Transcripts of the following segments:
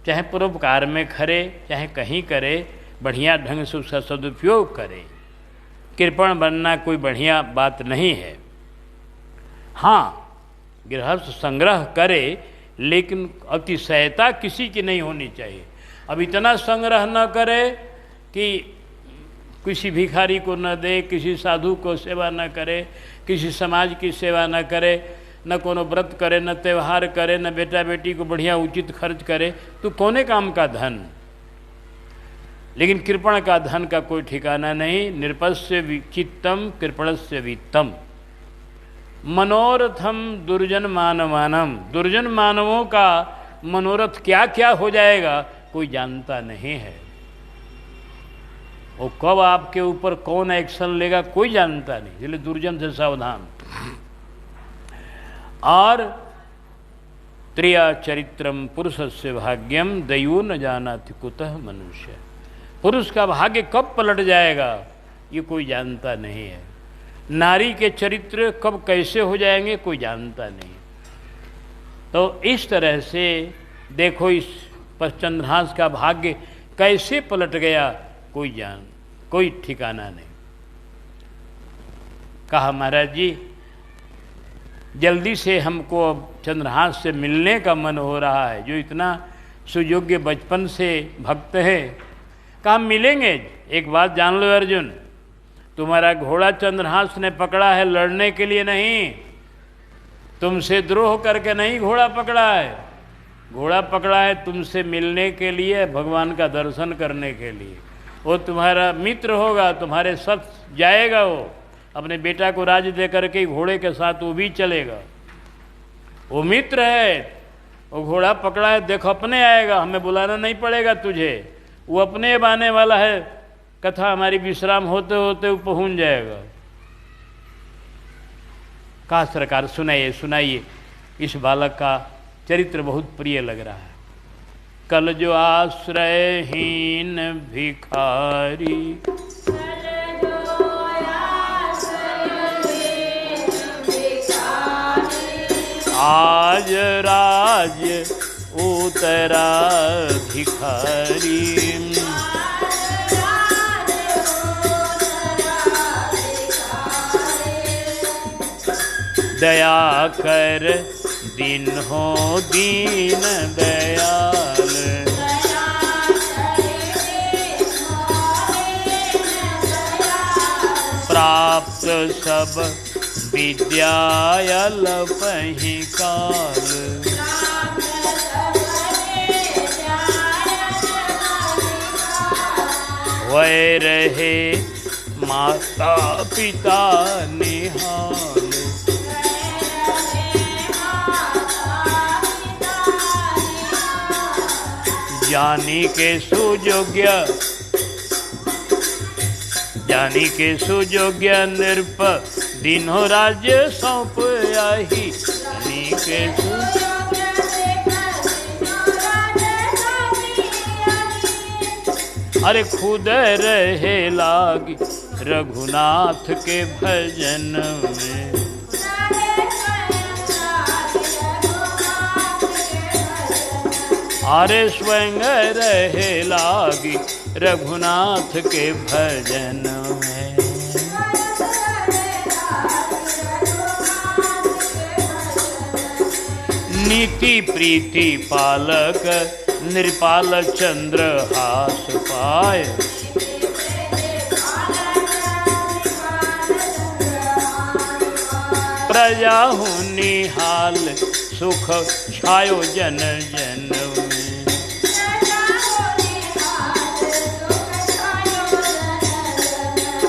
चाहे परोपकार में करे, चाहे कहीं करे, बढ़िया ढंग से उसका सदुपयोग करे। कृपण बनना कोई बढ़िया बात नहीं है। हाँ, गृहस्थ संग्रह करे, लेकिन अतिशयता किसी की नहीं होनी चाहिए। अब इतना संग्रह न करे कि किसी भिखारी को न दे, किसी साधु को सेवा न करे, किसी समाज की सेवा न करे, न कोनो व्रत करे, न त्यौहार करे, न बेटा बेटी को बढ़िया उचित खर्च करे, तो कोने काम का धन। लेकिन कृपण का धन का कोई ठिकाना नहीं। निरपस्य विचित्तम कृपणस्य वित्तम मनोरथम दुर्जन मानवानम। दुर्जन मानवों का मनोरथ क्या क्या हो जाएगा कोई जानता नहीं है। वो कब आपके ऊपर कौन एक्शन लेगा कोई जानता नहीं, इसलिए दुर्जन से सावधान। और त्रिया चरित्रम पुरुषस्य भाग्यम दयो न जानाति कुतः मनुष्य। पुरुष का भाग्य कब पलट जाएगा ये कोई जानता नहीं है। नारी के चरित्र कब कैसे हो जाएंगे कोई जानता नहीं। तो इस तरह से देखो, इस पर चंद्रहास का भाग्य कैसे पलट गया कोई ठिकाना नहीं। कहा महाराज जी जल्दी से हमको अब चंद्रहास से मिलने का मन हो रहा है, जो इतना सुयोग्य बचपन से भक्त है। कहा मिलेंगे। एक बात जान लो अर्जुन, तुम्हारा घोड़ा चंद्रहास ने पकड़ा है लड़ने के लिए नहीं, तुमसे द्रोह करके नहीं घोड़ा पकड़ा है। घोड़ा पकड़ा है तुमसे मिलने के लिए, भगवान का दर्शन करने के लिए। वो तुम्हारा मित्र होगा, तुम्हारे साथ जाएगा। वो अपने बेटा को राज दे करके घोड़े के साथ वो भी चलेगा। वो मित्र है, वो घोड़ा पकड़ा है, देखो अपने आएगा, हमें बुलाना नहीं पड़ेगा तुझे। वो अपने अब आने वाला है, कथा हमारी विश्राम होते होते वो पहुंच जाएगा। कहा सरकार सुनाइए सुनाइए, इस बालक का चरित्र बहुत प्रिय लग रहा है। कल जो आश्रयहीन भिखारी, आज राज्य उत्तराधिकारी। दया कर दिन हो दीन दयाल, प्राप्त सब विद्यायल पही काल। वै रहे माता पिता निहाल, जानी के सुयोग्य नृप दिनो राज्य सौंप आही। जानी के अरे खुद रहे लागी रघुनाथ के भजन में। अरे स्वयं रहे लागी रघुनाथ के भजन में। नीति प्रीति पालक नृपाल चंद्र हास पाय। प्रजा हूँ निहाल सुख छायो जन जन में।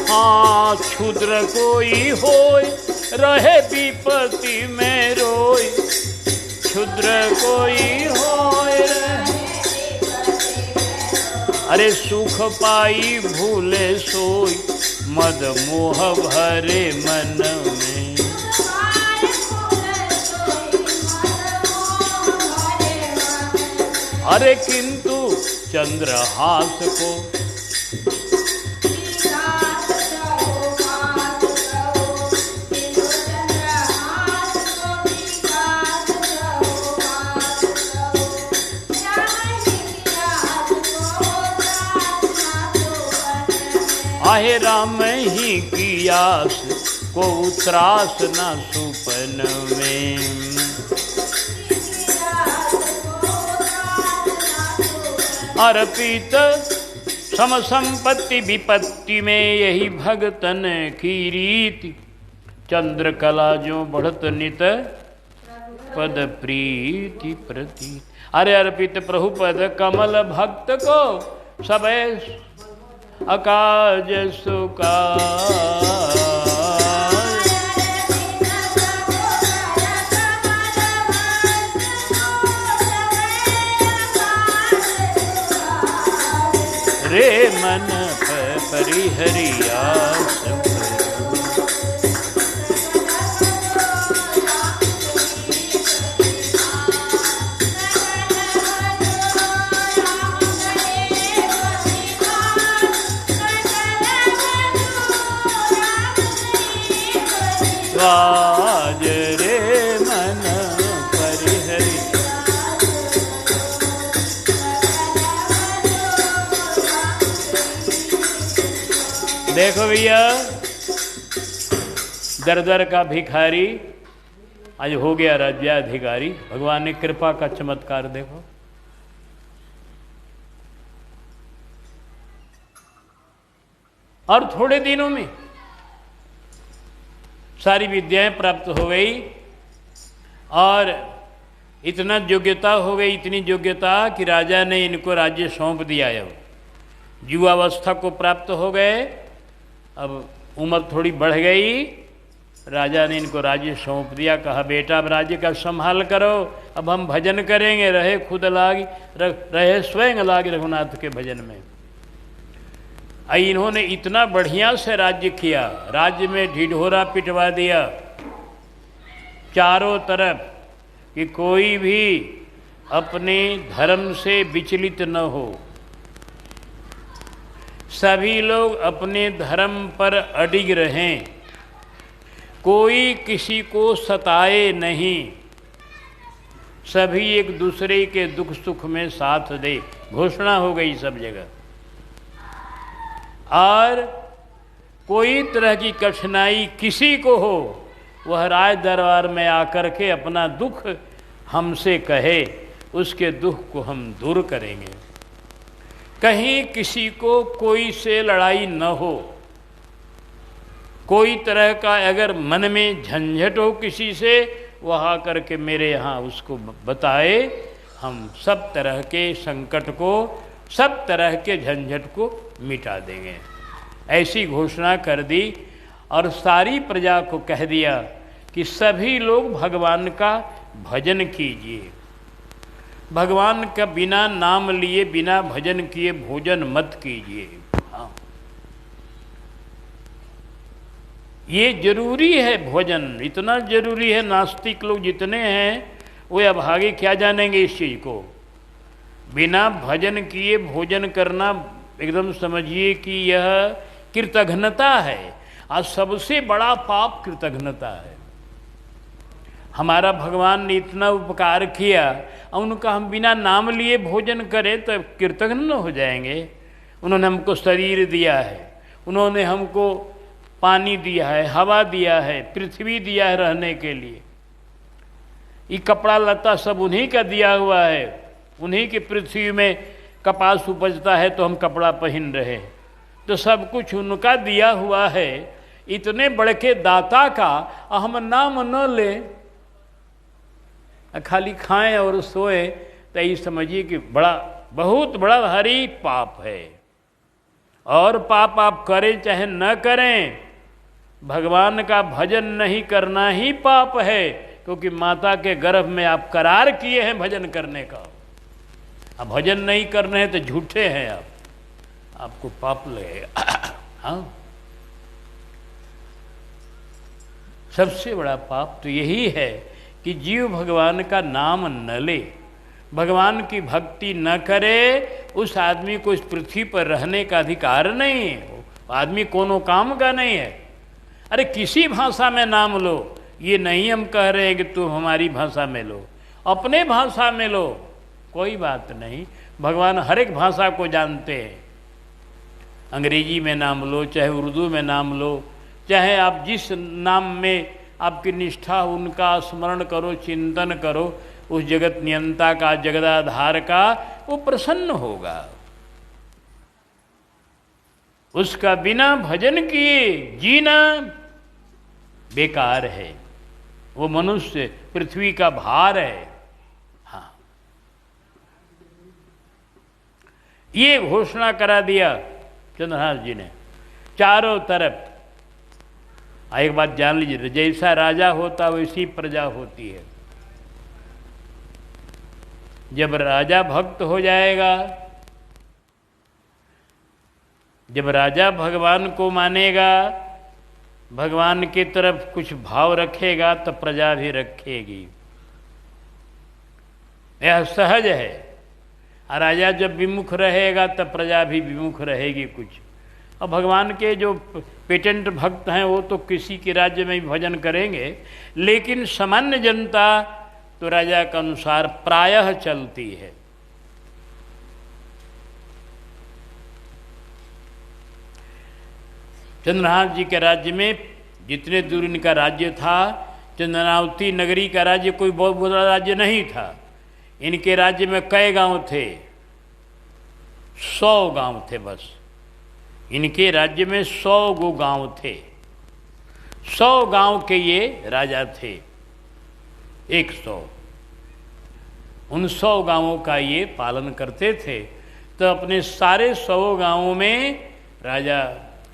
हाँ क्षुद्र कोई होय रहे विपत्ति में रोय। क्षुद्र कोई होय अरे सुख पाई भूले सोई। मद मोह भरे मन में। अरे किंतु चंद्रहास को आहे राम ही की आस, को त्रास न सुपन में। अर्पित सम संपत्ति विपत्ति में, यही भगतन की रीति। चंद्रकला जो बढ़त नित, पद प्रीति प्रति। अरे अर्पित प्रभु पद कमल भक्त को, सब अकाज सुकाज। रे मन परिहरियास वाज रे मन परिहरि। देखो भैया, दर दर का भिखारी आज हो गया राज्याधिकारी। भगवान ने कृपा का चमत्कार देखो। और थोड़े दिनों में सारी विद्याएं प्राप्त हो गई और इतना योग्यता हो गई, इतनी योग्यता कि राजा ने इनको राज्य सौंप दिया है। युवावस्था को प्राप्त हो गए, अब उम्र थोड़ी बढ़ गई, राजा ने इनको राज्य सौंप दिया। कहा बेटा अब राज्य का संभाल करो, अब हम भजन करेंगे। रहे खुद लाग, रहे स्वयं लाग रघुनाथ के भजन में। इन्होंने इतना बढ़िया से राज्य किया, राज्य में ढिढोरा पिटवा दिया चारों तरफ कि कोई भी अपने धर्म से विचलित न हो। सभी लोग अपने धर्म पर अडिग रहें, कोई किसी को सताए नहीं, सभी एक दूसरे के दुख सुख में साथ दे। घोषणा हो गई सब जगह। और कोई तरह की कठिनाई किसी को हो, वह राज दरबार में आकर के अपना दुख हमसे कहे, उसके दुख को हम दूर करेंगे। कहीं किसी को कोई से लड़ाई न हो, कोई तरह का अगर मन में झंझट हो किसी से, वह आकर के मेरे यहाँ उसको बताए। हम सब तरह के संकट को, सब तरह के झंझट को मिटा देंगे। ऐसी घोषणा कर दी और सारी प्रजा को कह दिया कि सभी लोग भगवान का भजन कीजिए। भगवान का बिना नाम लिए, बिना भजन किए भोजन मत कीजिए। हाँ, ये जरूरी है भोजन, इतना जरूरी है। नास्तिक लोग जितने हैं वे अभागे क्या जानेंगे इस चीज़ को। बिना भजन किए भोजन करना एकदम समझिए कि यह कृतघ्नता है। आज सबसे बड़ा पाप कृतघ्नता है। हमारा भगवान ने इतना उपकार किया और उनका हम बिना नाम लिए भोजन करें तो कृतघ्न हो जाएंगे। उन्होंने हमको शरीर दिया है, उन्होंने हमको पानी दिया है, हवा दिया है, पृथ्वी दिया है रहने के लिए। ये कपड़ा लत्ता सब उन्हीं का दिया हुआ है। उन्हीं की पृथ्वी में कपास उपजता है तो हम कपड़ा पहन रहे, तो सब कुछ उनका दिया हुआ है। इतने बड़े के दाता का हम नाम न लें, खाली खाएं और सोएं, तो ये समझिए कि बड़ा बहुत बड़ा भारी पाप है। और पाप आप करें चाहे न करें, भगवान का भजन नहीं करना ही पाप है। क्योंकि माता के गर्भ में आप करार किए हैं भजन करने का, अब भजन नहीं कर रहे हैं तो झूठे हैं आप, आपको पाप लगेगा। हाँ, सबसे बड़ा पाप तो यही है कि जीव भगवान का नाम न ले, भगवान की भक्ति न करे। उस आदमी को इस पृथ्वी पर रहने का अधिकार नहीं है। वो आदमी कोनो काम का नहीं है। अरे किसी भाषा में नाम लो, ये नहीं हम कह रहे हैं कि तुम हमारी भाषा में लो, अपने भाषा में लो, कोई बात नहीं। भगवान हर एक भाषा को जानते हैं। अंग्रेजी में नाम लो, चाहे उर्दू में नाम लो, चाहे आप जिस नाम में आपकी निष्ठा, उनका स्मरण करो, चिंतन करो, उस जगत नियंता का, जगदाधार का वो प्रसन्न होगा। उसका बिना भजन किए जीना बेकार है। वो मनुष्य पृथ्वी का भार है। हाँ, ये घोषणा करा दिया चंद्रहास जी ने चारों तरफ। एक बात जान लीजिए, जैसा राजा होता वैसी प्रजा होती है। जब राजा भक्त हो जाएगा, जब राजा भगवान को मानेगा, भगवान की तरफ कुछ भाव रखेगा, तो प्रजा भी रखेगी। यह सहज है। और राजा जब विमुख रहेगा तब प्रजा भी विमुख रहेगी कुछ। और भगवान के जो पेटेंट भक्त हैं वो तो किसी के राज्य में भी भजन करेंगे, लेकिन सामान्य जनता तो राजा के अनुसार प्रायः चलती है। चंद्रहास जी के राज्य में जितने दूर इनका राज्य था, चंद्रावती नगरी का राज्य कोई बहुत बड़ा राज्य नहीं था। इनके राज्य में कई गांव थे? 100 गांव थे बस। इनके राज्य में 100 गो गांव थे। 100 गांव के ये राजा थे। 100 उन 100 गांवों का ये पालन करते थे। तो अपने सारे 100 गांवों में राजा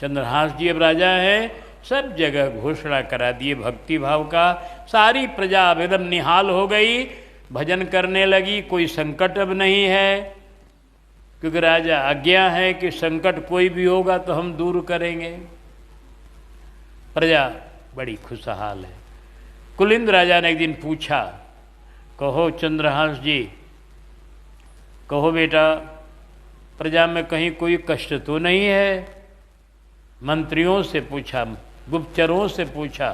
चंद्रहास जी अब राजा हैं, सब जगह घोषणा करा दिए भक्ति भाव का। सारी प्रजा अब एकदम निहाल हो गई, भजन करने लगी। कोई संकट अब नहीं है, क्योंकि राजा आज्ञा है कि संकट कोई भी होगा तो हम दूर करेंगे। प्रजा बड़ी खुशहाल है। कुलिंद राजा ने एक दिन पूछा, कहो चंद्रहास जी, कहो बेटा, प्रजा में कहीं कोई कष्ट तो नहीं है? मंत्रियों से पूछा, गुप्तचरों से पूछा।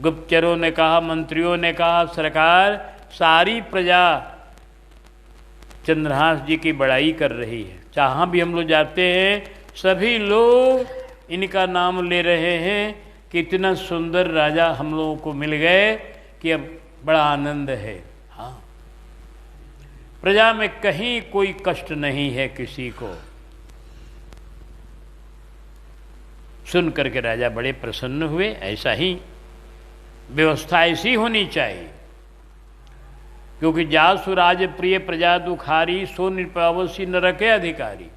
गुप्तचरों ने कहा, मंत्रियों ने कहा, सरकार सारी प्रजा चंद्रहास जी की बड़ाई कर रही है। जहाँ भी हम लोग जाते हैं सभी लोग इनका नाम ले रहे हैं कि इतना सुंदर राजा हम लोगों को मिल गए कि अब बड़ा आनंद है। हाँ, प्रजा में कहीं कोई कष्ट नहीं है किसी को। सुन करके राजा बड़े प्रसन्न हुए। ऐसा ही व्यवस्था ऐसी होनी चाहिए, क्योंकि जासु राज प्रिय प्रजा दुखारी, सो निपावसी नरके अधिकारी।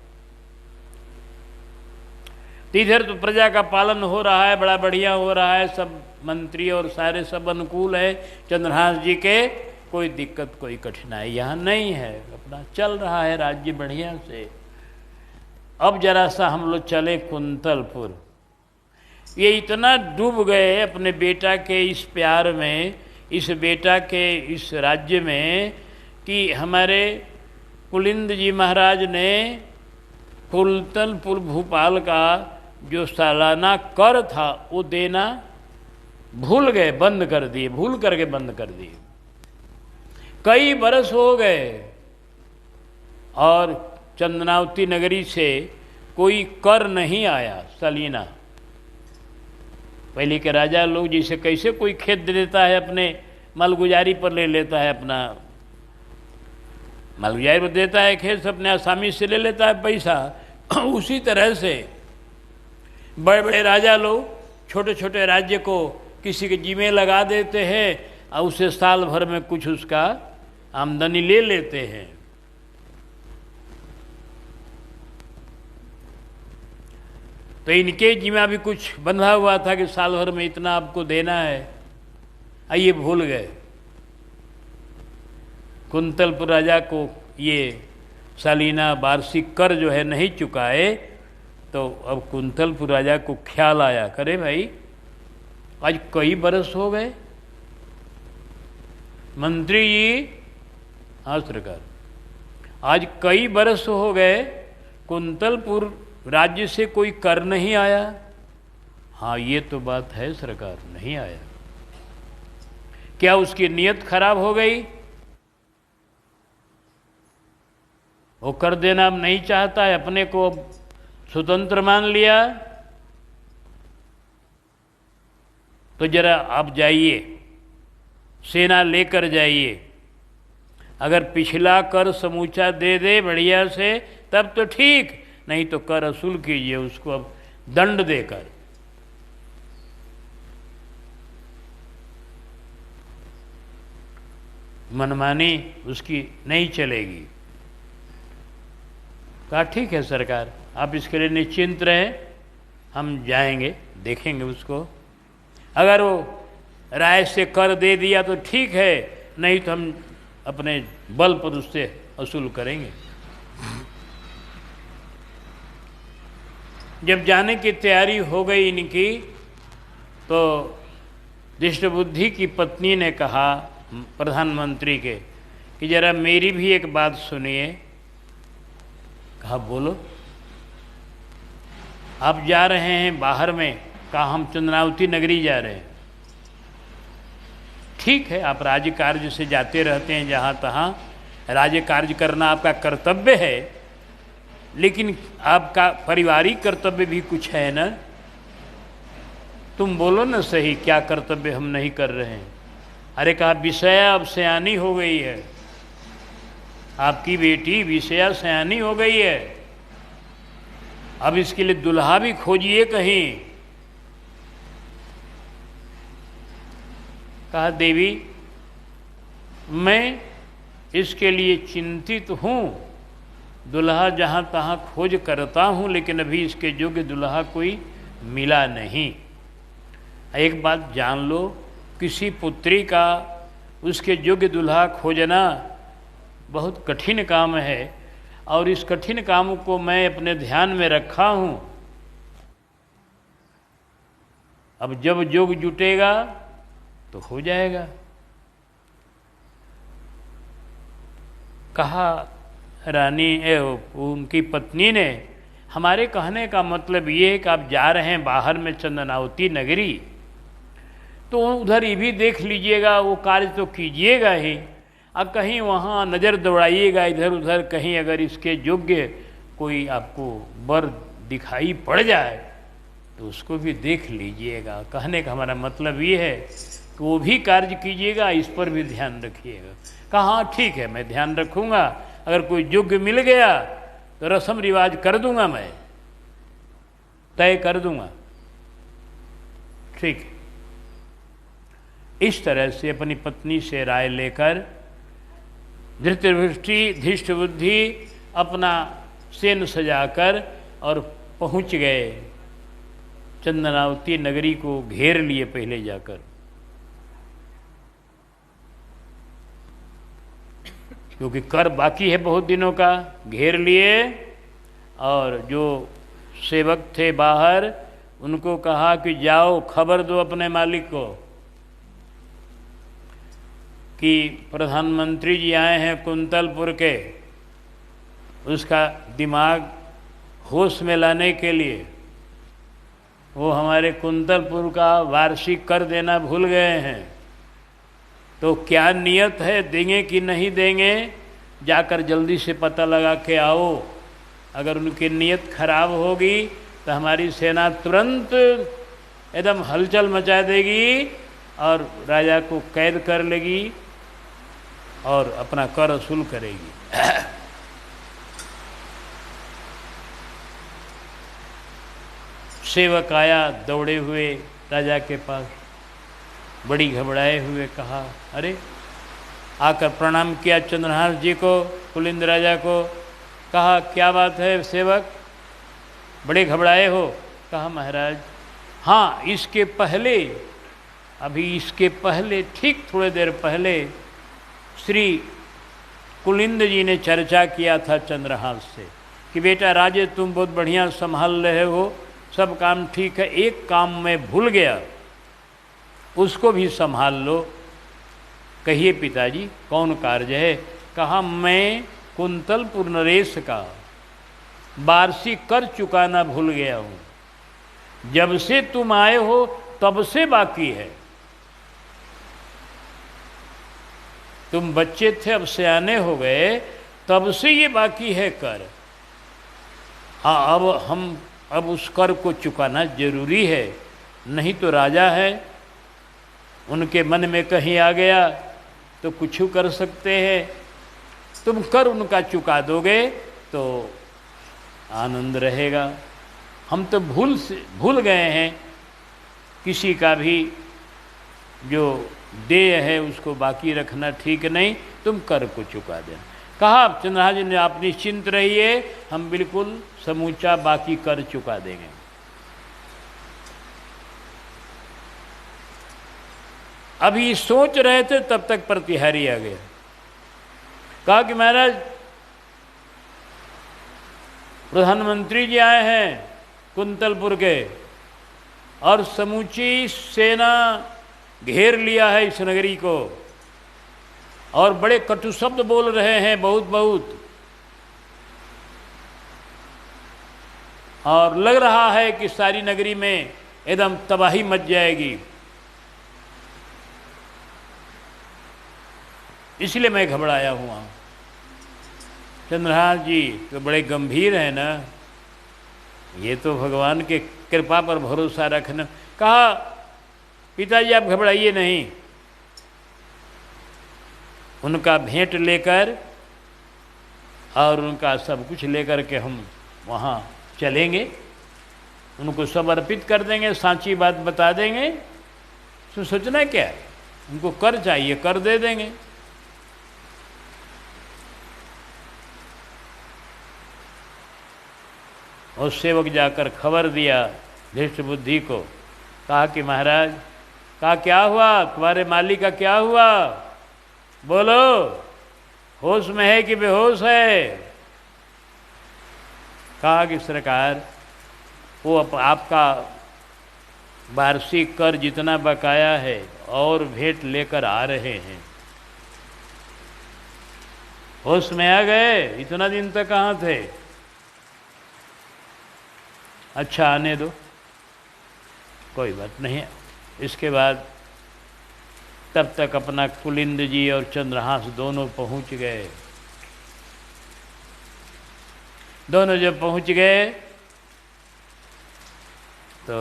तो इधर तो प्रजा का पालन हो रहा है, बड़ा बढ़िया हो रहा है, सब मंत्री और सारे सब अनुकूल है चंद्रहास जी के, कोई दिक्कत कोई कठिनाई यहाँ नहीं है, अपना चल रहा है राज्य बढ़िया से। अब जरा सा हम लोग चले कुंतलपुर। ये इतना डूब गए अपने बेटा के इस प्यार में, इस बेटा के इस राज्य में, कि हमारे कुलिंद जी महाराज ने कुंतलपुर भोपाल का जो सालाना कर था वो देना भूल गए, बंद कर दिए, भूल करके बंद कर दिए। कई बरस हो गए और चंद्रावती नगरी से कोई कर नहीं आया सालीना। पहले के राजा लोग जैसे कैसे कोई खेत दे देता है, अपने मालगुजारी पर ले लेता है, अपना मालगुजारी पर देता है खेत से, अपने आसामी से ले लेता है पैसा, उसी तरह से बड़े बड़े राजा लोग छोटे छोटे राज्य को किसी के जिम्मे लगा देते हैं और उसे साल भर में कुछ उसका आमदनी ले लेते हैं। तो इनके जिम्मा भी कुछ बंधा हुआ था कि साल भर में इतना आपको देना है, आइए भूल गए। कुंतलपुर राजा को ये सालीना वार्षिक कर जो है नहीं चुकाए, तो अब कुंतलपुर राजा को ख्याल आया, करे भाई आज कई बरस हो गए। मंत्री जी, हाँ सरकार, आज कई बरस हो गए कुंतलपुर राज्य से कोई कर नहीं आया। हाँ ये तो बात है सरकार, नहीं आया। क्या उसकी नीयत खराब हो गई? वो कर देना अब नहीं चाहता है, अपने को स्वतंत्र मान लिया, तो जरा आप जाइए, सेना लेकर जाइए। अगर पिछला कर समूचा दे दे बढ़िया से तब तो ठीक, नहीं तो कर असूल कीजिए उसको अब दंड देकर। मनमानी उसकी नहीं चलेगी। कहा ठीक है सरकार, आप इसके लिए निश्चिंत रहें, हम जाएंगे, देखेंगे उसको। अगर वो राय से कर दे दिया तो ठीक है, नहीं तो हम अपने बल पर उससे वसूल करेंगे। जब जाने की तैयारी हो गई इनकी, तो दृष्टबुद्धि की पत्नी ने कहा प्रधानमंत्री के कि जरा मेरी भी एक बात सुनिए। कहा बोलो। आप जा रहे हैं बाहर में, कहा हम चंद्रावती नगरी जा रहे हैं। ठीक है, आप राज्य कार्य से जाते रहते हैं जहाँ तहाँ, राज्य कार्य करना आपका कर्तव्य है, लेकिन आपका पारिवारिक कर्तव्य भी कुछ है ना। तुम बोलो ना सही, क्या कर्तव्य हम नहीं कर रहे हैं। अरे कहा विषया अब सयानी हो गई है, आपकी बेटी विषया सयानी हो गई है, अब इसके लिए दुल्हा भी खोजिए कहीं। कहा देवी मैं इसके लिए चिंतित हूँ, दुल्हा जहाँ तहाँ खोज करता हूँ, लेकिन अभी इसके योग्य दुल्हा कोई मिला नहीं। एक बात जान लो, किसी पुत्री का उसके योग्य दुल्हा खोजना बहुत कठिन काम है, और इस कठिन काम को मैं अपने ध्यान में रखा हूँ। अब जब योग जुटेगा तो हो जाएगा। कहा रानी उनकी पत्नी ने, हमारे कहने का मतलब ये है कि आप जा रहे हैं बाहर में चंदनावती नगरी, तो उधर ये भी देख लीजिएगा, वो कार्य तो कीजिएगा ही, अब कहीं वहाँ नज़र दौड़ाइएगा इधर उधर, कहीं अगर इसके योग्य कोई आपको वर दिखाई पड़ जाए तो उसको भी देख लीजिएगा। कहने का हमारा मतलब ये है कि वो भी कार्य कीजिएगा, इस पर भी ध्यान रखिएगा। कहा हाँ ठीक है, मैं ध्यान रखूँगा, अगर कोई योग्य मिल गया तो रस्म रिवाज कर दूंगा, मैं तय कर दूंगा। ठीक है। इस तरह से अपनी पत्नी से राय लेकर धृष्टबुद्धि अपना सेन सजाकर और पहुंच गए, चंदनावती नगरी को घेर लिए पहले जाकर। क्योंकि कर बाकी है बहुत दिनों का, घेर लिए, और जो सेवक थे बाहर उनको कहा कि जाओ खबर दो अपने मालिक को कि प्रधानमंत्री जी आए हैं कुंतलपुर के, उसका दिमाग होश में लाने के लिए। वो हमारे कुंतलपुर का वार्षिक कर देना भूल गए हैं, तो क्या नियत है, देंगे कि नहीं देंगे, जाकर जल्दी से पता लगा के आओ। अगर उनकी नियत खराब होगी तो हमारी सेना तुरंत एकदम हलचल मचा देगी और राजा को कैद कर लेगी और अपना कर वसूल करेगी। सेवक आया दौड़े हुए राजा के पास, बड़ी घबराए हुए कहा, अरे आकर प्रणाम किया चंद्रहास जी को, कुलिंद राजा को। कहा क्या बात है सेवक, बड़े घबराए हो। कहा महाराज हाँ, इसके पहले, अभी इसके पहले, ठीक थोड़ी देर पहले श्री कुलिंद जी ने चर्चा किया था चंद्रहास से कि बेटा राजे तुम बहुत बढ़िया संभाल रहे हो, सब काम ठीक है, एक काम मैं भूल गया, उसको भी संभाल लो। कहिए पिताजी कौन कार्य है। कहा मैं कुंतलपुर नरेश का वार्षिक कर चुकाना भूल गया हूँ, जब से तुम आए हो तब से बाकी है। तुम बच्चे थे अब सयाने हो गए, तब से ये बाकी है कर। हाँ, अब उस कर को चुकाना जरूरी है, नहीं तो राजा है, उनके मन में कहीं आ गया तो कुछ कर सकते हैं। तुम कर उनका चुका दोगे तो आनंद रहेगा। हम तो भूल गए हैं, किसी का भी जो देय है उसको बाकी रखना ठीक नहीं, तुम कर को चुका देना। कहा चंद्रहास जी ने, आप निश्चिंत रहिए, हम बिल्कुल समूचा बाकी कर चुका देंगे। अभी सोच रहे थे तब तक प्रतिहारी आ गया। कहा कि महाराज प्रधानमंत्री जी आए हैं कुंतलपुर के, और समूची सेना घेर लिया है इस नगरी को, और बड़े कटु शब्द बोल रहे हैं, बहुत, और लग रहा है कि सारी नगरी में एकदम तबाही मच जाएगी, इसलिए मैं घबराया हुआ। चंद्रहास जी तो बड़े गंभीर हैं ना, ये तो भगवान के कृपा पर भरोसा रखना। कहा पिताजी आप घबराइए नहीं, उनका भेंट लेकर और उनका सब कुछ लेकर के हम वहाँ चलेंगे, उनको समर्पित कर देंगे, सांची बात बता देंगे। तो सोचना क्या, उनको कर चाहिए, कर दे देंगे। और सेवक जाकर खबर दिया धृष्ट बुद्धि को। कहा कि महाराज, कहा क्या हुआ, तुम्हारे मालिक का क्या हुआ, बोलो, होश में है कि बेहोश है। कहा कि सरकार, वो आपका वार्षिक कर जितना बकाया है और भेंट लेकर आ रहे हैं। होश में आ गए, इतना दिन तक कहाँ थे। अच्छा आने दो, कोई बात नहीं है। इसके बाद तब तक अपना कुलिंद जी और चंद्रहास दोनों पहुंच गए। दोनों जब पहुंच गए तो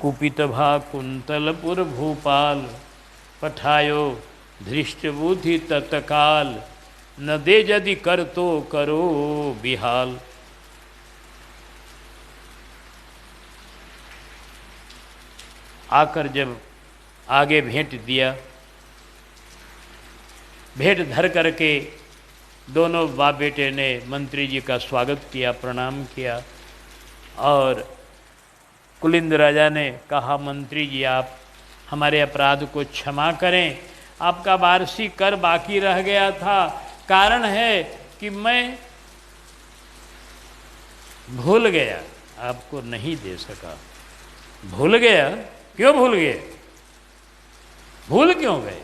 कुपित भा कुंतलपुर भूपाल, पठायो धृष्ट बुद्धि तत्काल, न दे यदि कर तो करो बिहाल। आकर जब आगे भेंट दिया, भेंट धर करके दोनों बाप बेटे ने मंत्री जी का स्वागत किया, प्रणाम किया। और कुलिंद राजा ने कहा, मंत्री जी आप हमारे अपराध को क्षमा करें, आपका वार्षिक कर बाकी रह गया था, कारण है कि मैं भूल गया, आपको नहीं दे सका। भूल गया? क्यों भूल गए, भूल क्यों गए?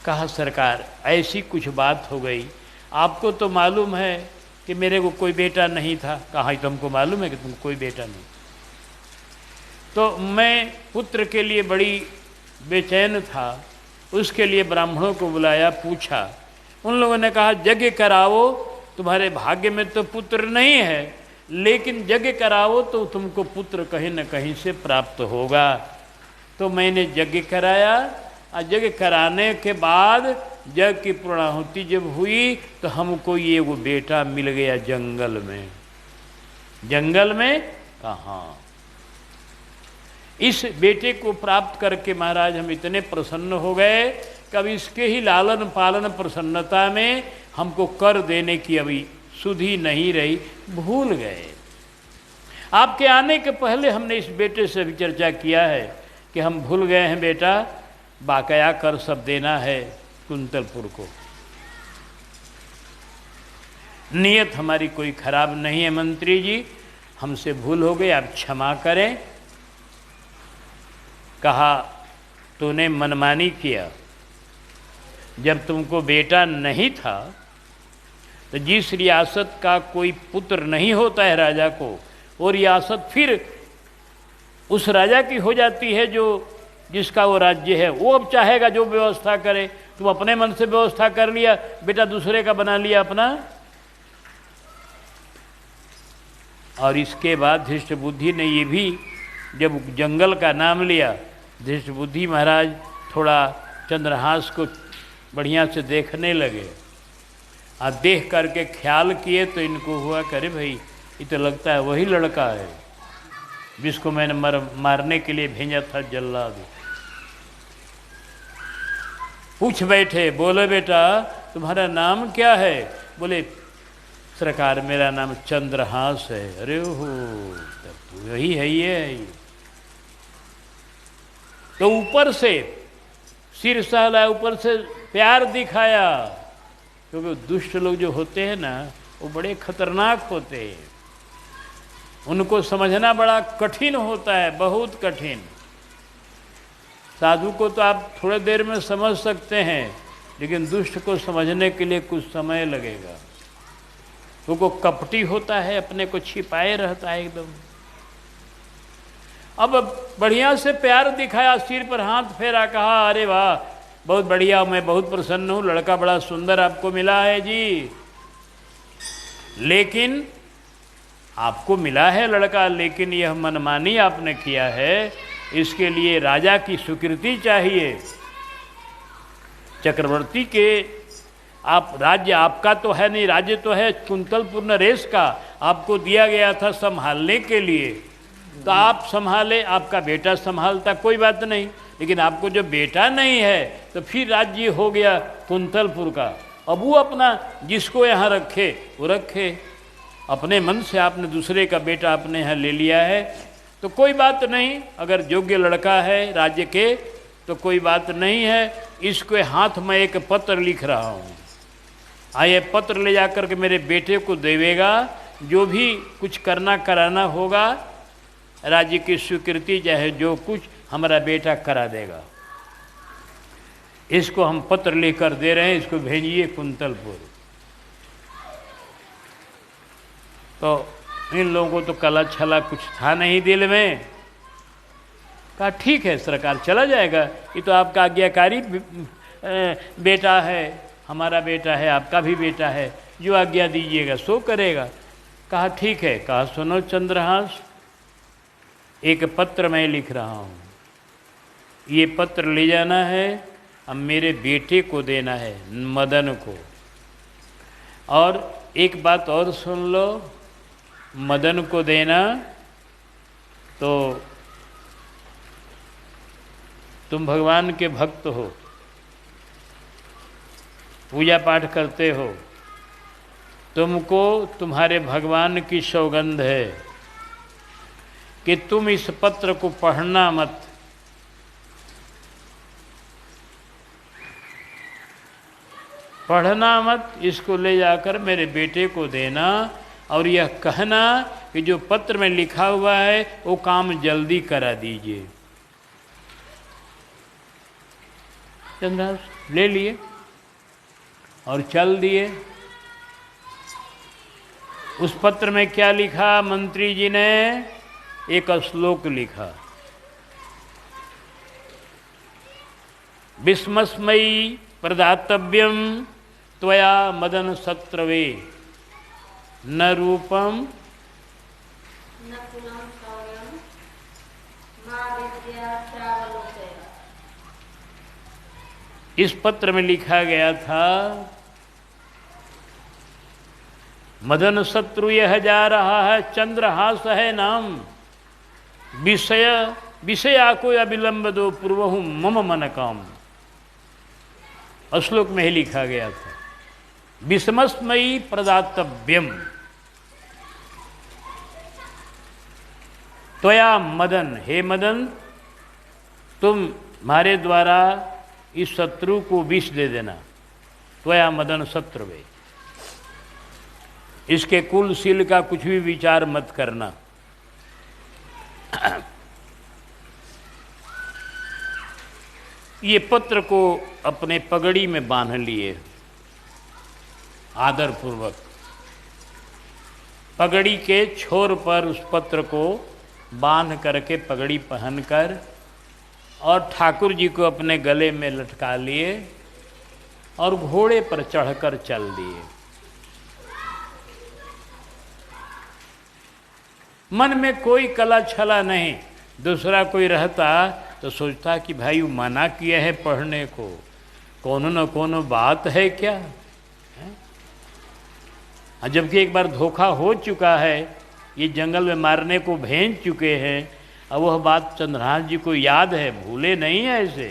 कहा सरकार ऐसी कुछ बात हो गई, आपको तो मालूम है कि मेरे को कोई बेटा नहीं था। कहा तुमको मालूम है कि तुमको कोई बेटा नहीं, तो मैं पुत्र के लिए बड़ी बेचैन था, उसके लिए ब्राह्मणों को बुलाया, पूछा। उन लोगों ने कहा यज्ञ कराओ, तुम्हारे भाग्य में तो पुत्र नहीं है, लेकिन यज्ञ कराओ तो तुमको पुत्र कहीं न कहीं से प्राप्त होगा। तो मैंने यज्ञ कराया, और यज्ञ कराने के बाद यज्ञ की पूर्णाहुति जब हुई तो हमको ये वो बेटा मिल गया जंगल में। जंगल में कहाँ? इस बेटे को प्राप्त करके महाराज हम इतने प्रसन्न हो गए, कभी इसके ही लालन पालन प्रसन्नता में हमको कर देने की अभी सुधि नहीं रही, भूल गए। आपके आने के पहले हमने इस बेटे से भी चर्चा किया है कि हम भूल गए हैं बेटा, बाकाया कर सब देना है कुंतलपुर को। नियत हमारी कोई खराब नहीं है मंत्री जी, हमसे भूल हो गई, आप क्षमा करें। कहा तूने मनमानी किया, जब तुमको बेटा नहीं था तो जिस रियासत का कोई पुत्र नहीं होता है राजा को, वो रियासत फिर उस राजा की हो जाती है जो जिसका वो राज्य है। वो अब चाहेगा जो व्यवस्था करे तुम अपने मन से व्यवस्था कर लिया, बेटा दूसरे का बना लिया अपना। और इसके बाद धृष्ट बुद्धि ने ये भी जब जंगल का नाम लिया, धृष्ट बुद्धि महाराज थोड़ा चंद्रहास को बढ़िया से देखने लगे। और देख करके ख्याल किए तो इनको हुआ करे भाई ये तो लगता है वही लड़का है जिसको मैंने मारने के लिए भेजा था जल्लाद। पूछ बैठे, बोले बेटा तुम्हारा नाम क्या है? बोले सरकार मेरा नाम चंद्रहास है। अरे हो तब तो यही है ये। तो ऊपर से सिर सहलाया, ऊपर से प्यार दिखाया, क्योंकि दुष्ट लोग जो होते हैं ना वो बड़े खतरनाक होते हैं, उनको समझना बड़ा कठिन होता है, बहुत कठिन। साधु को तो आप थोड़े देर में समझ सकते हैं, लेकिन दुष्ट को समझने के लिए कुछ समय लगेगा। वो कपटी होता है, अपने को छिपाए रहता है एकदम। अब बढ़िया से प्यार दिखाया, सिर पर हाथ फेरा, कहा अरे वाह बहुत बढ़िया, मैं बहुत प्रसन्न हूँ, लड़का बड़ा सुंदर आपको मिला है जी। लेकिन आपको मिला है लड़का, लेकिन यह मनमानी आपने किया है, इसके लिए राजा की स्वीकृति चाहिए। चक्रवर्ती के आप राज्य आपका तो है नहीं, राज्य तो है कुंतलपुर नरेश का, आपको दिया गया था संभालने के लिए, तो आप संभाले, आपका बेटा संभालता कोई बात नहीं, लेकिन आपको जो बेटा नहीं है तो फिर राज्य हो गया कुंतलपुर का। अब वो अपना जिसको यहाँ रखे वो रखे, अपने मन से आपने दूसरे का बेटा अपने यहाँ ले लिया है तो कोई बात नहीं। अगर योग्य लड़का है राज्य के तो कोई बात नहीं है। इसके हाथ में एक पत्र लिख रहा हूँ, ये पत्र ले जाकर के मेरे बेटे को देवेगा, जो भी कुछ करना कराना होगा राज्य की स्वीकृति चाहे जो कुछ हमारा बेटा करा देगा। इसको हम पत्र लेकर दे रहे हैं, इसको भेजिए कुंतलपुर। तो इन लोगों को तो कला छला कुछ था नहीं दिल में, कहा ठीक है सरकार चला जाएगा, ये तो आपका आज्ञाकारी बेटा है, हमारा बेटा है, आपका भी बेटा है, जो आज्ञा दीजिएगा सो करेगा। कहा ठीक है। कहा सुनो चंद्रहास, एक पत्र मैं लिख रहा हूँ, ये पत्र ले जाना है, अब मेरे बेटे को देना है मदन को। और एक बात और सुन लो, मदन को देना तो तुम भगवान के भक्त हो, पूजा पाठ करते हो, तुमको तुम्हारे भगवान की सौगंध है कि तुम इस पत्र को पढ़ना मत। पढ़ना मत, इसको ले जाकर मेरे बेटे को देना और यह कहना कि जो पत्र में लिखा हुआ है वो काम जल्दी करा दीजिए। चंद्रहास ले लिए और चल दिए। उस पत्र में क्या लिखा? मंत्री जी ने एक श्लोक लिखा, विस्मस्मयी प्रदातव्यम त्वया मदन सत्रवे न रूपम न कुलम शौर्यम मा विद्या चावलोकया। इस पत्र में लिखा गया था मदन शत्रु यह जा रहा है, चंद्रहास है नाम, विषया को अविलंब दो पूर्वहु मम मन काम। श्लोक में ही लिखा गया था विस्मस्मयी प्रदातव्यम त्वया मदन, हे मदन तुम हमारे द्वारा इस शत्रु को विष दे देना। त्वया मदन शत्रुवे, इसके कुलशील का कुछ भी विचार मत करना। ये पत्र को अपने पगड़ी में बांध लिए आदर पूर्वक, पगड़ी के छोर पर उस पत्र को बांध करके पगड़ी पहनकर और ठाकुर जी को अपने गले में लटका लिए और घोड़े पर चढ़कर चल दिए। मन में कोई कला छला नहीं। दूसरा कोई रहता तो सोचता कि भाई वो मना किया है पढ़ने को, कोनो न कोनो बात है क्या है? जबकि एक बार धोखा हो चुका है, ये जंगल में मारने को भेज चुके हैं, अब वह बात चंद्रहास जी को याद है, भूले नहीं है ऐसे।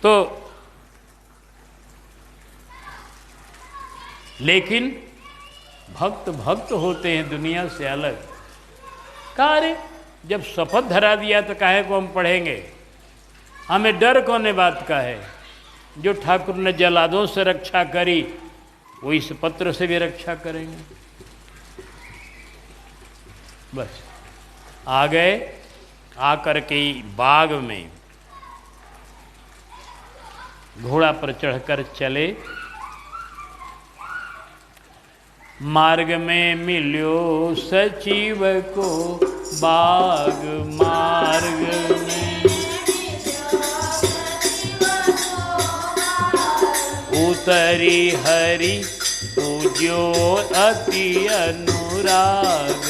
तो लेकिन भक्त भक्त होते हैं, दुनिया से अलग। कहा अरे जब शपथ धरा दिया तो काहे को हम पढ़ेंगे, हमें डर कौन बात का है। जो ठाकुर ने जलादों से रक्षा करी वो इस पत्र से भी रक्षा करेंगे। बस आ गए, आकर के बाग में घोड़ा पर चढ़कर चले। मार्ग में मिल्यो सचिव को बाग, मार्ग में उतरी हरि पूज्यो अति अनुराग।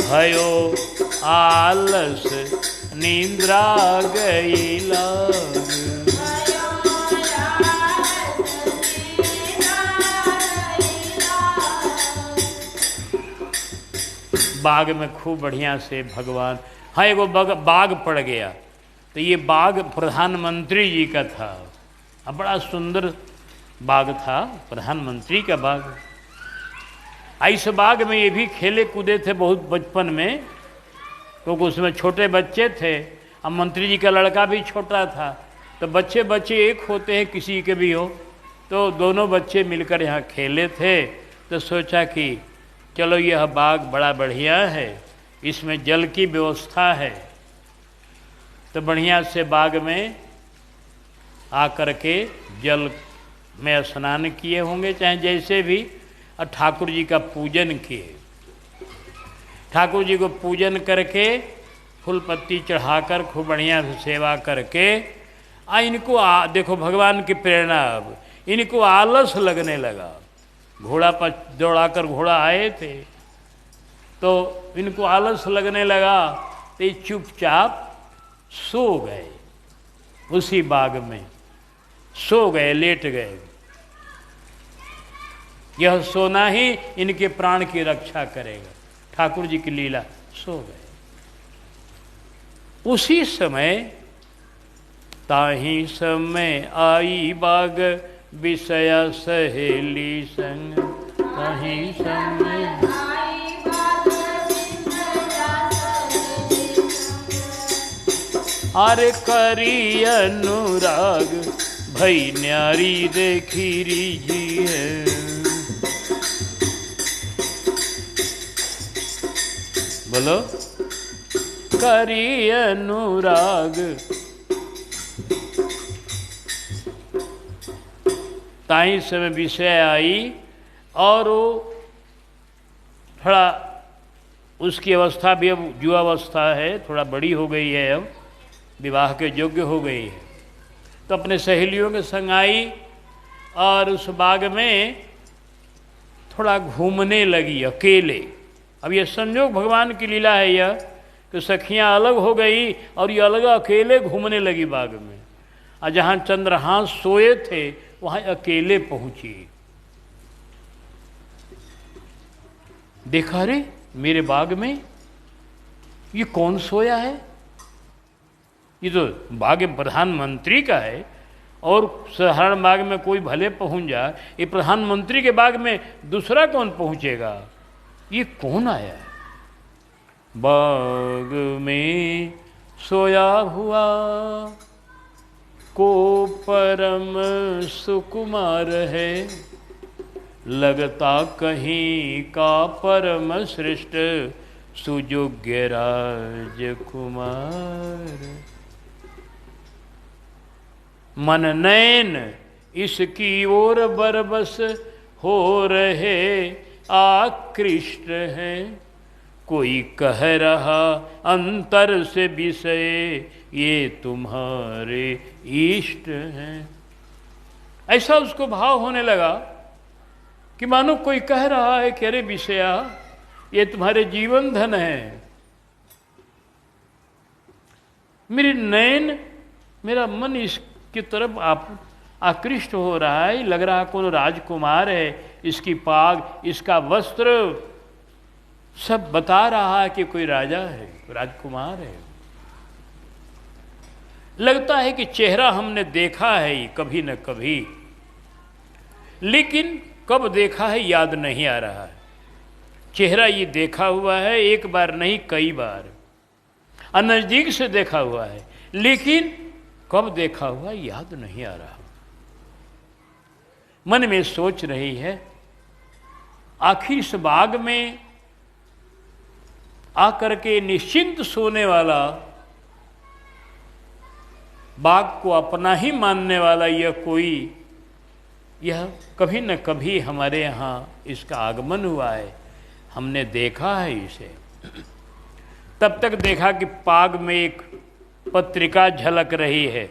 भयो आलस निद्रा गई लाग। बाग में खूब बढ़िया से भगवान, हाँ एगो बाग पड़ गया। तो ये बाग प्रधानमंत्री जी का था, अब बड़ा सुंदर बाग था, प्रधानमंत्री का बाग। इस बाग में ये भी खेले कूदे थे बहुत बचपन में, क्योंकि उसमें छोटे बच्चे थे। अब मंत्री जी का लड़का भी छोटा था, तो बच्चे बच्चे एक होते हैं किसी के भी हो, तो दोनों बच्चे मिलकर यहाँ खेले थे। तो सोचा कि चलो यह बाग बड़ा बढ़िया है, इसमें जल की व्यवस्था है। तो बढ़िया से बाग में आकर के जल में स्नान किए होंगे, चाहे जैसे भी, और ठाकुर जी का पूजन किए। ठाकुर जी को पूजन करके फूल पत्ती चढ़ाकर खूब बढ़िया से सेवा करके इनको देखो भगवान की प्रेरणा। अब इनको आलस लगने लगा। घोड़ा पर दौड़ाकर घोड़ा आए थे, तो इनको आलस लगने लगा, तो ये चुपचाप सो गए, उसी बाग में सो गए, लेट गए। यह सोना ही इनके प्राण की रक्षा करेगा। ठाकुर जी की लीला, सो गए। उसी समय ताही समय आई बाग, विषया सहेली संग। ताही समय अरे करी अनुराग, भई न्यारी देखी रीझी है। बोलो, करी अनुराग। ताई समय विषय आई, और वो थोड़ा उसकी अवस्था भी अब युवावस्था है, थोड़ा बड़ी हो गई है, अब विवाह के योग्य हो गई है। तो अपने सहेलियों के संग आई और उस बाग में थोड़ा घूमने लगी अकेले। अब ये संयोग भगवान की लीला है यह, कि सखियां अलग हो गई और ये अलग अकेले घूमने लगी बाग में। और जहाँ चंद्रहास सोए थे वहाँ अकेले पहुँची। देखा रे मेरे बाग में ये कौन सोया है, ये तो बाग प्रधानमंत्री का है, और साधारण बाग में कोई भले पहुंच जाए, ये प्रधानमंत्री के बाग में दूसरा कौन पहुंचेगा, ये कौन आया है। बाग में सोया हुआ को परम सुकुमार है, लगता कहीं का परम श्रेष्ठ सुयोग्य राजकुमार। मन नैन इसकी ओर बरबस हो रहे, आकृष्ट हैं। कोई कह रहा अंतर से विषय ये तुम्हारे इष्ट हैं। ऐसा उसको भाव होने लगा कि मानो कोई कह रहा है कि अरे विषया ये तुम्हारे जीवन धन है। मेरी नयन, मेरा मन इसकी तरफ आप आकृष्ट हो रहा है। लग रहा कौन राजकुमार है, इसकी पाग, इसका वस्त्र सब बता रहा है कि कोई राजा है, राजकुमार है। लगता है कि चेहरा हमने देखा है ही कभी न कभी, लेकिन कब देखा है याद नहीं आ रहा है। चेहरा ये देखा हुआ है एक बार नहीं कई बार, और नजदीक से देखा हुआ है, लेकिन कब देखा हुआ याद नहीं आ रहा। मन में सोच रही है आखिर इस बाग में आकर के निश्चिंत सोने वाला, बाग को अपना ही मानने वाला यह कोई, यह कभी न कभी हमारे यहाँ इसका आगमन हुआ है, हमने देखा है इसे। तब तक देखा कि पाग में एक पत्रिका झलक रही है।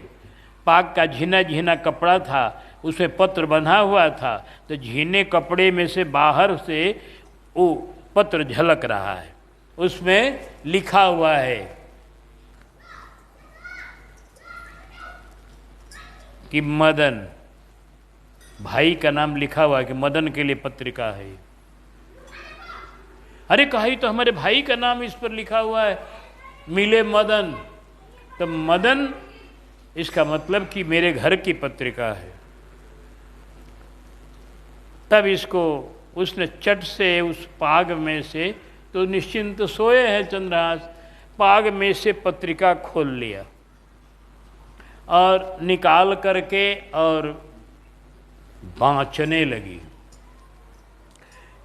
पाग का झीना झीना कपड़ा था, उसमें पत्र बंधा हुआ था, तो झीने कपड़े में से बाहर से वो पत्र झलक रहा है। उसमें लिखा हुआ है कि मदन, भाई का नाम लिखा हुआ है कि मदन के लिए पत्रिका है। अरे कहा ही तो हमारे भाई का नाम इस पर लिखा हुआ है, मिले मदन। तो मदन इसका मतलब कि मेरे घर की पत्रिका है। तब इसको उसने चट से उस पाग में से, तो निश्चिंत सोए हैं चंद्रहास, पाग में से पत्रिका खोल लिया और निकाल करके और बाँचने लगी।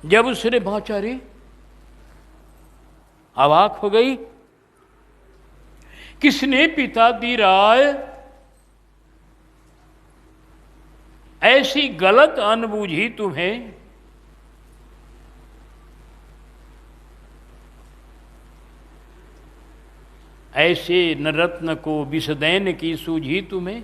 जब उसने बाँचा, रे अवाक हो गई, किसने पिता दी राय, ऐसी गलत अनबूझी तुम्हें। ऐसे नररत्न को विषदैन की सूझी तुम्हें।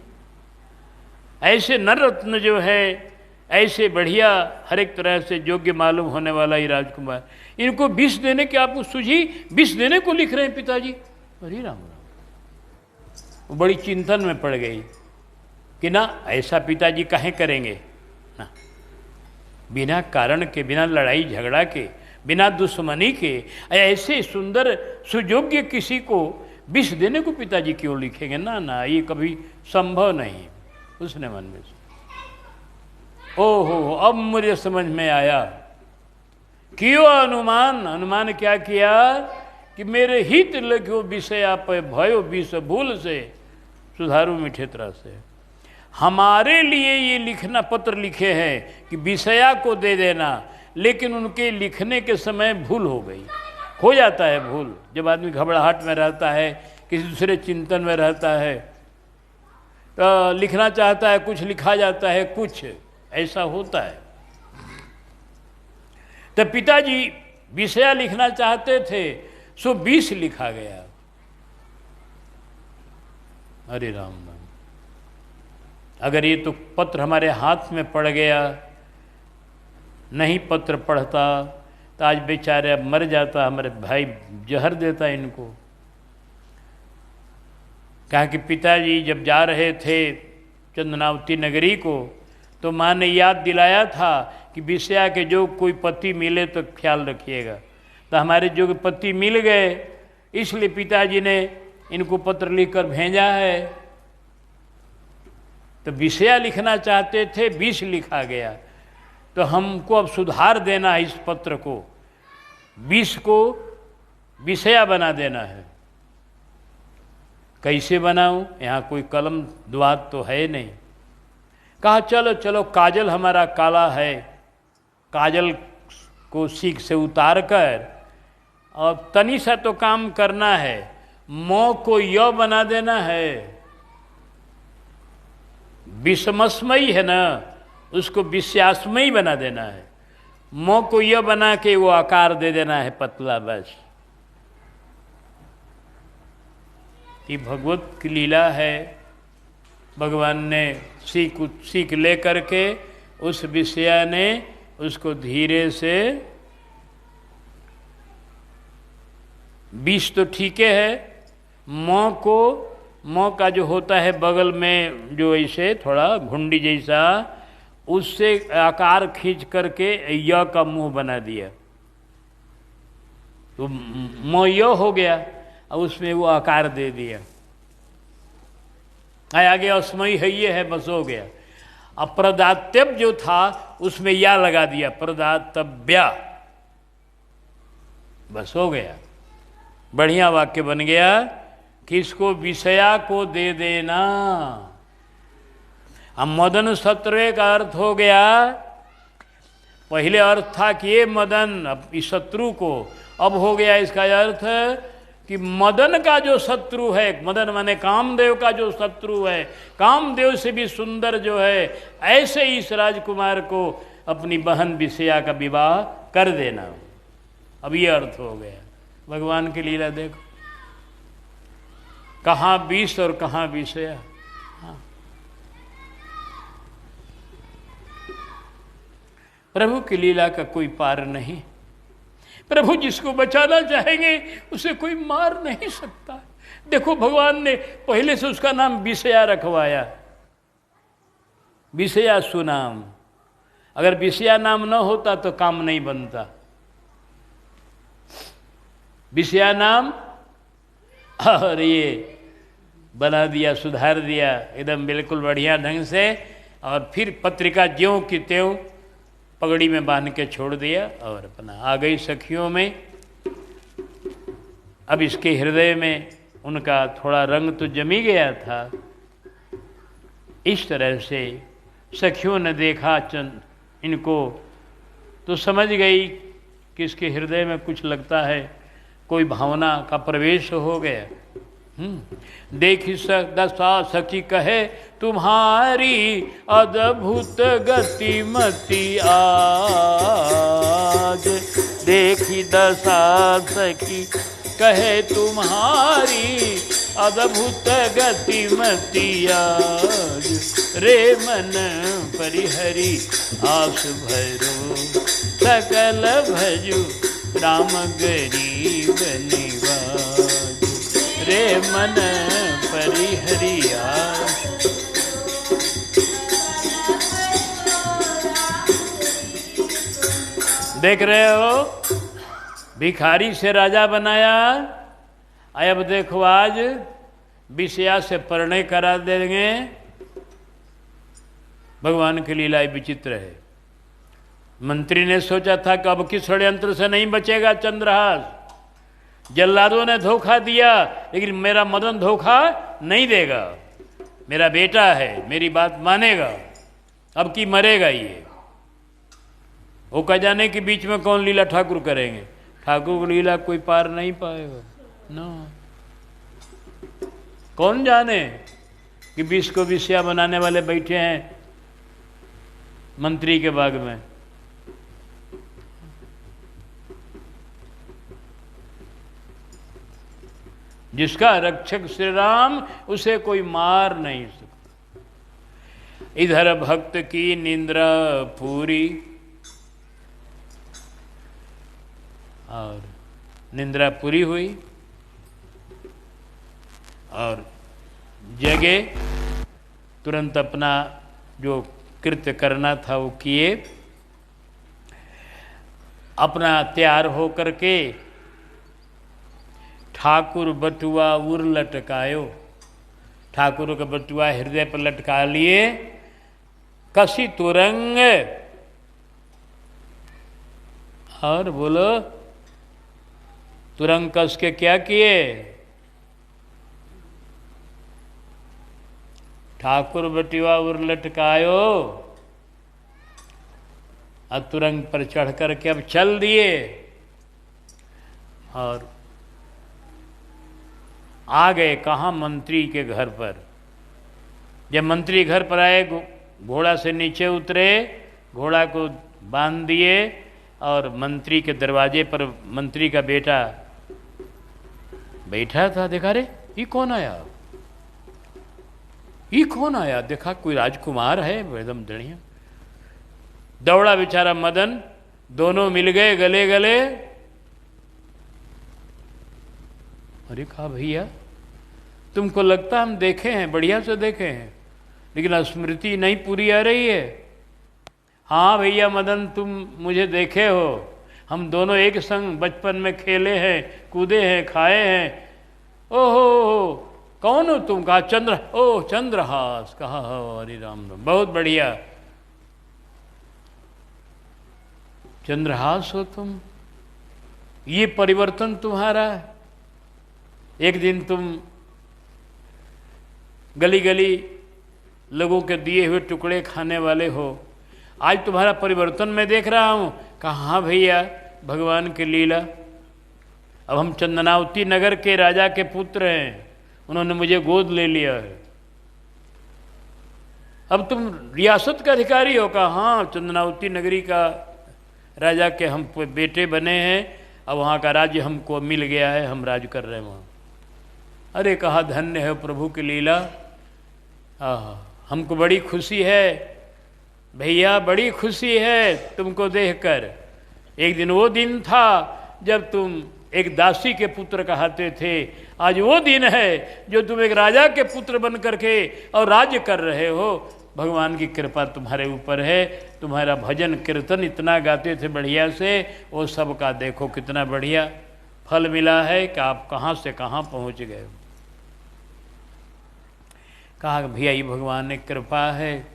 ऐसे नररत्न जो है, ऐसे बढ़िया हर एक तरह से योग्य मालूम होने वाला ही राजकुमार, इनको विष देने की आपको सूझी, विष देने को लिख रहे हैं पिताजी। अरे राम राम, वो बड़ी चिंतन में पड़ गई कि ना ऐसा पिताजी काहे करेंगे ना, बिना कारण के, बिना लड़ाई झगड़ा के, बिना दुश्मनी के ऐसे सुंदर सुयोग्य किसी को विष देने को पिताजी क्यों लिखेंगे। ना ना, ये कभी संभव नहीं। उसने मन में ओहो, अब मुझे समझ में आया। क्यों अनुमान, अनुमान क्या किया कि मेरे हित लख्यो विषय आप भयो विष भूल से सुधारू मीठे तरह से। हमारे लिए ये लिखना, पत्र लिखे हैं कि विषया को दे देना, लेकिन उनके लिखने के समय भूल हो गई। हो जाता है भूल, जब आदमी घबराहट में रहता है, किसी दूसरे चिंतन में रहता है, तो लिखना चाहता है, कुछ लिखा जाता है, कुछ ऐसा होता है। तो पिताजी विषया लिखना चाहते थे, सो 20 लिखा गया। अरे राम राम, अगर ये तो पत्र हमारे हाथ में पड़ गया, नहीं पत्र पढ़ता तो आज बेचारे अब मर जाता, हमारे भाई जहर देता इनको। कहा कि पिताजी जब जा रहे थे चंदनावती नगरी को, तो माँ ने याद दिलाया था कि विषया के जो कोई पति मिले तो ख्याल रखिएगा। तो हमारे जो पति मिल गए, इसलिए पिताजी ने इनको पत्र लिखकर भेजा है। तो विषया लिखना चाहते थे, 20 लिखा गया। तो हमको अब सुधार देना है, इस पत्र को 20 को विषया बना देना है। कैसे बनाऊं, यहाँ कोई कलम द्वाद तो है नहीं। कहा चलो चलो, काजल हमारा काला है, काजल को सीख से उतार कर और तनी सा तो काम करना है, मौ को य बना देना है। विषमस्मयी है ना, उसको विषयास्मयी बना देना है। मोह को यह बना के वो आकार दे देना है पतला, बस। ये भगवत की लीला है। भगवान ने सीख ले करके उस विषया ने उसको धीरे से, बीज तो ठीक है, मोह का जो होता है बगल में जो ऐसे थोड़ा घुंडी जैसा, उससे आकार खींच करके य का मुंह बना दिया, तो मोह य हो गया और उसमें वो आकार दे दिया। आगे अस्मयी है, ये है, बस हो गया। अब प्रदातव्य जो था उसमें या लगा दिया, प्रदातव्या, बस हो गया। बढ़िया वाक्य बन गया। किसको? विषया को दे देना। अब मदन शत्रु का अर्थ हो गया। पहले अर्थ था कि ये मदन, अब इस शत्रु को, अब हो गया इसका अर्थ कि मदन का जो शत्रु है, मदन माने कामदेव का जो शत्रु है, कामदेव से भी सुंदर जो है, ऐसे इस राजकुमार को अपनी बहन विषया का विवाह कर देना। अब ये अर्थ हो गया। भगवान की लीला देखो, कहाँ विष और कहाँ विषया। हाँ। प्रभु की लीला का कोई पार नहीं। प्रभु जिसको बचाना चाहेंगे उसे कोई मार नहीं सकता। देखो भगवान ने पहले से उसका नाम विषया रखवाया, विषया सुनाम। अगर विषया नाम न होता तो काम नहीं बनता। विषया नाम, और ये बना दिया, सुधार दिया एकदम बिल्कुल बढ़िया ढंग से, और फिर पत्रिका ज्यों की त्यों पगड़ी में बांध के छोड़ दिया और अपना आ गई सखियों में। अब इसके हृदय में उनका थोड़ा रंग तो जमी गया था। इस तरह से सखियों ने देखा इनको तो समझ गई कि इसके हृदय में कुछ लगता है, कोई भावना का प्रवेश हो गया। देखी दशा सखी कहे तुम्हारी अद्भुत गतिमति आज। देखी दशा सखी कहे तुम्हारी अद्भुत गतिमति आज। रे मन परिहरी आस भरो सकल भजु राम गरीब निवाज। रे मन परिहरिया। देख रहे हो, भिखारी से राजा बनाया, अब देखो आज विषया से परिणय करा देंगे। भगवान की लीला विचित्र है। मंत्री ने सोचा था कि अब किस षड्यंत्र से नहीं बचेगा चंद्रहास। जल्लादों ने धोखा दिया, लेकिन मेरा मदन धोखा नहीं देगा। मेरा बेटा है, मेरी बात मानेगा, अब की मरेगा ये। वो कह जाने के बीच में कौन लीला ठाकुर करेंगे। ठाकुर की लीला कोई पार नहीं पाएगा ना। कौन जाने कि विष को विषया बनाने वाले बैठे हैं मंत्री के बाग में। जिसका रक्षक श्री राम, उसे कोई मार नहीं सकता। इधर भक्त की निंद्रा पूरी, और निंद्रा पूरी हुई और जगे, तुरंत अपना जो कृत्य करना था वो किए। अपना तैयार हो करके ठाकुर बटुआ उर लटकायो। ठाकुर का बटुआ हृदय पर लटका लिए। कसी तुरंग, और बोलो तुरंग कस के क्या किए? ठाकुर बटुआ उर लटकायो और तुरंग पर चढ़ करके अब चल दिए। और आ गए कहाँ? मंत्री के घर पर। जब मंत्री घर पर आए, घोड़ा से नीचे उतरे, घोड़ा को बांध दिए और मंत्री के दरवाजे पर मंत्री का बेटा बैठा था। देखा, रे ये कौन आया, ये कौन आया? देखा कोई राजकुमार है एकदम बढ़िया। दौड़ा बेचारा मदन, दोनों मिल गए गले गले। अरे कहा, भैया तुमको लगता हम देखे हैं, बढ़िया से देखे हैं, लेकिन स्मृति नहीं पूरी आ रही है। हाँ भैया मदन, तुम मुझे देखे हो, हम दोनों एक संग बचपन में खेले हैं, कूदे हैं, खाए हैं। ओहो, कौन हो तुम? कहा चंद्र, ओ चंद्रहास। कहा हरि राम राम, बहुत बढ़िया, चंद्रहास हो तुम, ये परिवर्तन तुम्हारा। एक दिन तुम गली गली लोगों के दिए हुए टुकड़े खाने वाले हो, आज तुम्हारा परिवर्तन मैं देख रहा हूँ। कहा हाँ भैया, भगवान की लीला। अब हम चंदनावती नगर के राजा के पुत्र हैं, उन्होंने मुझे गोद ले लिया है। अब तुम रियासत का अधिकारी हो? कहा हाँ, चंदनावती नगरी का राजा के हम बेटे बने हैं, अब वहाँ का राज्य हमको मिल गया है, हम राज कर रहे हैं वहाँ। अरे कहा धन्य है प्रभु की लीला, हमको बड़ी खुशी है भैया, बड़ी खुशी है तुमको देखकर। एक दिन वो दिन था जब तुम एक दासी के पुत्र कहते थे, आज वो दिन है जो तुम एक राजा के पुत्र बन करके और राज्य कर रहे हो। भगवान की कृपा तुम्हारे ऊपर है, तुम्हारा भजन कीर्तन इतना गाते थे बढ़िया से, वो सब का देखो कितना बढ़िया फल मिला है कि आप कहाँ से कहाँ पहुँच गए। कहा भैया ये भगवान ने कृपा है।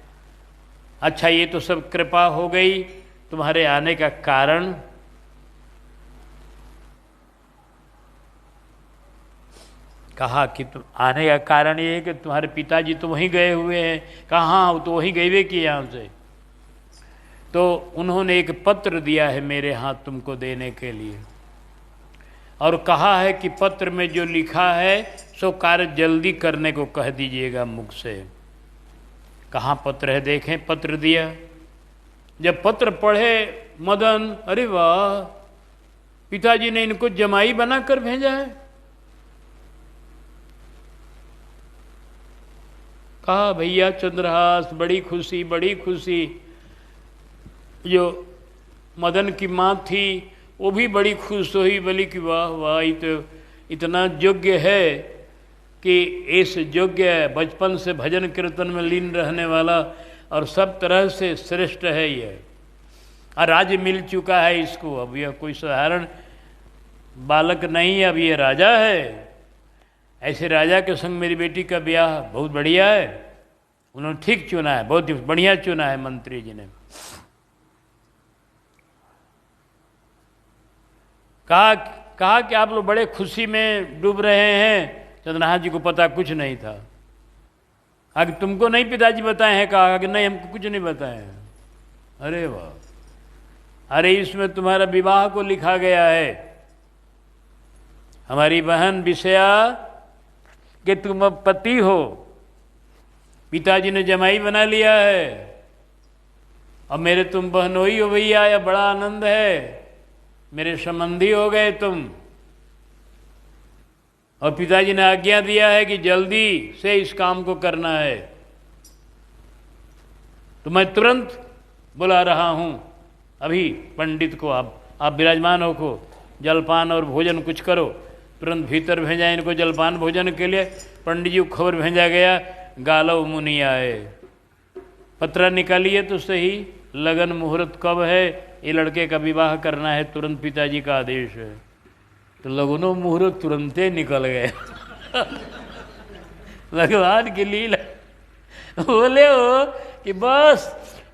अच्छा ये तो सब कृपा हो गई, तुम्हारे आने का कारण? कहा कि तुम आने का कारण ये है कि तुम्हारे पिताजी तो वहीं गए हुए हैं। कहा हाँ, वो तो वहीं गए हुए कि यहाँ से। तो उन्होंने एक पत्र दिया है मेरे हाथ तुमको देने के लिए, और कहा है कि पत्र में जो लिखा है सो कार्य जल्दी करने को कह दीजिएगा मुख से। कहाँ पत्र है? देखें, पत्र दिया। जब पत्र पढ़े मदन, अरे वाह, पिताजी ने इनको जमाई बना कर भेजा है। कहा भैया चंद्रहास, बड़ी खुशी, बड़ी खुशी। जो मदन की माँ थी वो भी बड़ी खुश हुई, बोली कि वाह वाह, ये तो इतना योग्य है कि इस योग्य बचपन से भजन कीर्तन में लीन रहने वाला और सब तरह से श्रेष्ठ है ये, और राज्य मिल चुका है इसको। अब यह कोई साधारण बालक नहीं है, अब ये राजा है। ऐसे राजा के संग मेरी बेटी का ब्याह बहुत बढ़िया है। उन्होंने ठीक चुना है, बहुत बढ़िया चुना है मंत्री जी ने। कहा कि आप लोग बड़े खुशी में डूब रहे हैं। चंद्रहास जी को पता कुछ नहीं था। आगे तुमको नहीं पिताजी बताए हैं? कहा कि नहीं, हमको कुछ नहीं बताए हैं। अरे वाह, अरे इसमें तुम्हारा विवाह को लिखा गया है। हमारी बहन विषया कि तुम अब पति हो, पिताजी ने जमाई बना लिया है, और मेरे तुम बहनोई हो भैया, यह बड़ा आनंद है, मेरे संबंधी हो गए तुम। और पिताजी ने आज्ञा दिया है कि जल्दी से इस काम को करना है, तो मैं तुरंत बुला रहा हूं अभी पंडित को। आप विराजमान हो को जलपान और भोजन कुछ करो। तुरंत भीतर भेजा इनको जलपान भोजन के लिए। पंडित जी को खबर भेजा गया, गालव मुनि आए। पत्र निकालिए तो सही, लगन मुहूर्त कब है, ये लड़के का विवाह करना है, तुरंत पिताजी का आदेश है। तो लगनों मुहूर्त तुरंते निकल गए। भगवान की लीला। बोले हो कि बस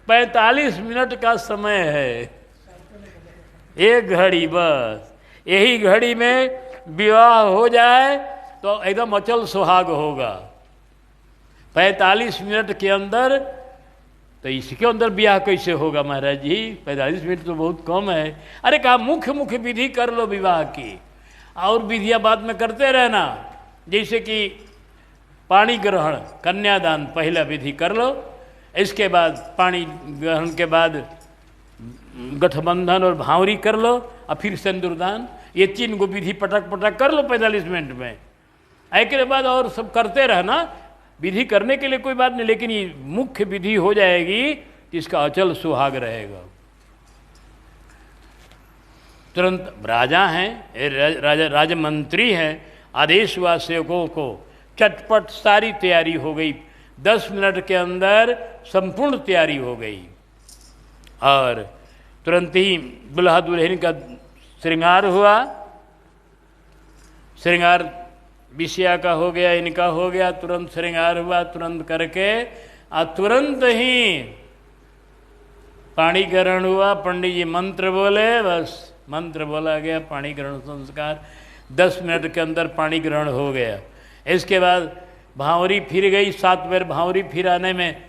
45 मिनट का समय है, एक घड़ी, बस यही घड़ी में विवाह हो जाए तो एकदम अचल सुहाग होगा। 45 मिनट के अंदर, तो इसके अंदर ब्याह कैसे होगा महाराज जी? 45 मिनट तो बहुत कम है। अरे कहा मुख्य मुख्य विधि कर लो विवाह की, और विधियां बाद में करते रहना। जैसे कि पाणी ग्रहण, कन्यादान पहला विधि कर लो, इसके बाद पाणी ग्रहण के बाद गठबंधन और भावरी कर लो और फिर सिंदूरदान, ये 3 गो विधि पटक पटक कर लो 45 मिनट में। के बाद और सब करते रहना, विधि करने के लिए कोई बात नहीं, लेकिन ये मुख्य विधि हो जाएगी तो इसका अचल सुहाग रहेगा। तुरंत राजा हैं, राजमंत्री हैं, आदेश हुआ सेवकों को, चटपट सारी तैयारी हो गई। 10 मिनट के अंदर संपूर्ण तैयारी हो गई और तुरंत ही दुल्हा दुल्हन का श्रृंगार हुआ। श्रृंगार विषया का हो गया, इनका हो गया, तुरंत श्रृंगार हुआ, तुरंत करके और तुरंत ही पाणी ग्रहण हुआ। पंडित जी मंत्र बोले, बस मंत्र बोला गया, पाणी ग्रहण संस्कार 10 मिनट के अंदर पाणी ग्रहण हो गया। इसके बाद भांवरी फिर गई, 7 बार भांवरी फिर आने में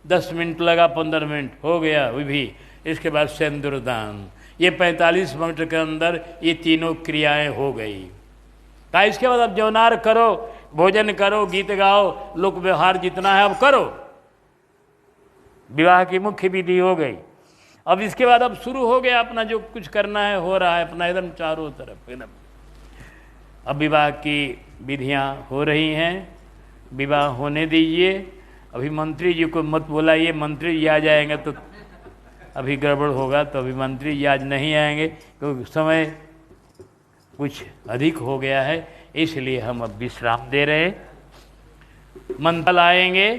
10 मिनट लगा, 15 मिनट हो गया वो भी। इसके बाद सिंदूरदान, ये 45 मिनट के अंदर ये तीनों क्रियाएं हो गई। कहा इसके बाद अब जौनार करो, भोजन करो, गीत गाओ, लोक व्यवहार जितना है अब करो। विवाह की मुख्य विधि हो गई। अब इसके बाद अब शुरू हो गया अपना जो कुछ करना है, हो रहा है अपना एकदम चारों तरफ एकदम। अब विवाह की विधियां हो रही हैं, विवाह होने दीजिए। अभी मंत्री जी को मत बुलाइए, मंत्री जी आ जाएंगे तो अभी गड़बड़ होगा, तो अभी मंत्री जी आज नहीं आएंगे क्योंकि समय कुछ अधिक हो गया है, इसलिए हम अब विश्राम दे रहे। मंथल आएंगे,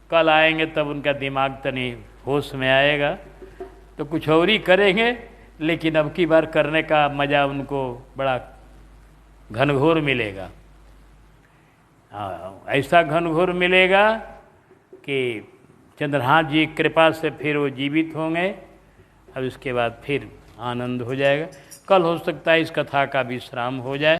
कल आएंगे तब उनका दिमाग तनी होश में आएगा तो कुछ और ही करेंगे, लेकिन अब की बार करने का मज़ा उनको बड़ा घनघोर मिलेगा। ऐसा घनघोर मिलेगा कि चंद्रहास जी की कृपा से फिर वो जीवित होंगे। अब इसके बाद फिर आनंद हो जाएगा। कल हो सकता है इस कथा का विश्राम हो जाए।